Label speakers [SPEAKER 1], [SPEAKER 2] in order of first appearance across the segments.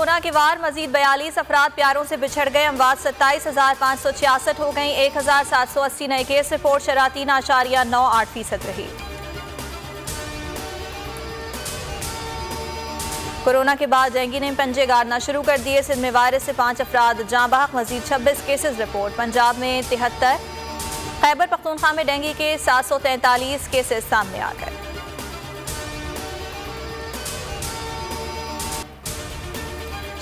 [SPEAKER 1] Corona के वार मजीद 42 अफराद प्यारों से बिछड़ गए। अमवात 27,566 हो गई। 1,780 नए केस रिपोर्ट। शरह 3.98% रही। कोरोना के बाद डेंगू ने पंजे गाड़ना शुरू कर दिए। सिंध में वायरस से 5 अफराद जाँ बहक। मजीद 26 केसेस रिपोर्ट। पंजाब में 73। खैबर पख्तूनख्वा में डेंगू के 743 केसेस सामने आ गए।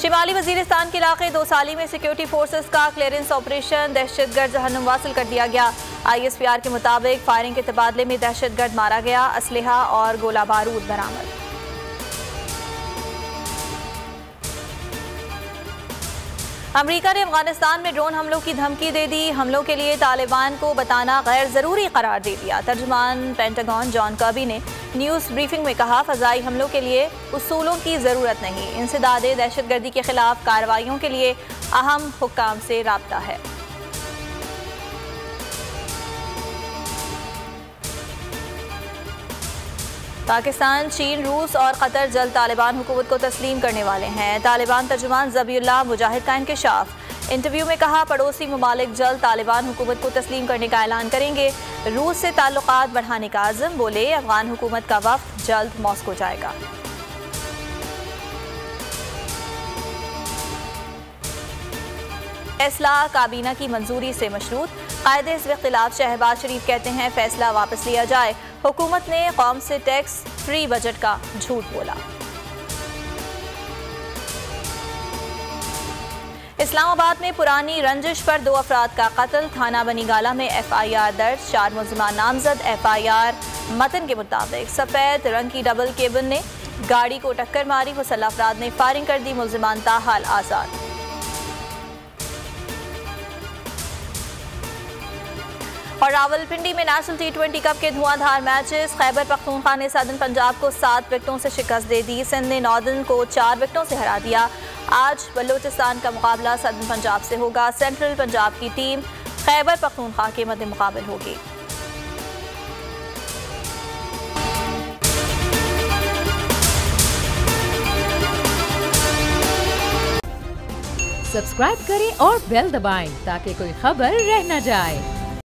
[SPEAKER 1] शिमाली वजीरिस्तान के इलाके दोसाली में सिक्योरिटी फोर्सेस का क्लियरेंस ऑपरेशन। दहशतगर्द जहन्नुम वासिल कर दिया गया। ISPR के मुताबिक फायरिंग के तबादले में दहशतगर्द मारा गया। असलहा और गोला बारूद बरामद। अमेरिका ने अफगानिस्तान में ड्रोन हमलों की धमकी दे दी। हमलों के लिए तालिबान को बताना गैर ज़रूरी करार दे दिया। तर्जुमान पेंटागन जॉन कर्बी ने न्यूज़ ब्रीफिंग में कहा, फ़ज़ाई हमलों के लिए उसूलों की ज़रूरत नहीं। इंसदादे दहशतगर्दी के खिलाफ कार्रवाइयों के लिए अहम हुक्काम से राब्ता है। पाकिस्तान, चीन, रूस और कतर जल्द तालिबान हुकूमत को तस्लीम करने वाले हैं। तालिबान तर्जुमान ज़बीउल्लाह मुजाहिद का इंकशाफ। इंटरव्यू में कहा, पड़ोसी ममालिक जल्द तालिबान हुकूमत को तस्लीम करने का ऐलान करेंगे। रूस से ताल्लुकात बढ़ाने का आज़म। बोले, अफगान हुकूमत का वफ्द जल्द मॉस्को जाएगा। फैसला काबीना की मंजूरी से मशरूत। कायदे हिज़्ब इख्तिलाफ शहबाज शरीफ कहते हैं फैसला वापस लिया जाए। हुकूमत ने कौम से टैक्स फ्री बजट का झूठ बोला। इस्लामाबाद में पुरानी रंजिश पर 2 अफराद का कत्ल। थाना बनीगाला में FIR दर्ज। 4 मुल्ज़िमान नामजद। FIR मतन के मुताबिक सफ़ेद रंग की डबल केबिन ने गाड़ी को टक्कर मारी। मुसल्लह अफराद ने फायरिंग कर दी। मुल्ज़िमान ताहाल आज़ाद। और रावलपिंडी में नेशनल T20 कप के धुआंधार मैचेस। खैबर पख्तूनख्वा ने सदर्न पंजाब को 7 विकेटों से शिकस्त दे दी। सिंध ने नॉर्दर्न को 4 विकेटों से हरा दिया। आज बलोचिस्तान का मुकाबला सदर्न पंजाब से होगा। सेंट्रल पंजाब की टीम खैबर पख्तूनख्वा के मद्दे मुकाबिल होगी।
[SPEAKER 2] सब्सक्राइब करें और बेल दबाएं ताकि कोई खबर रह न जाए।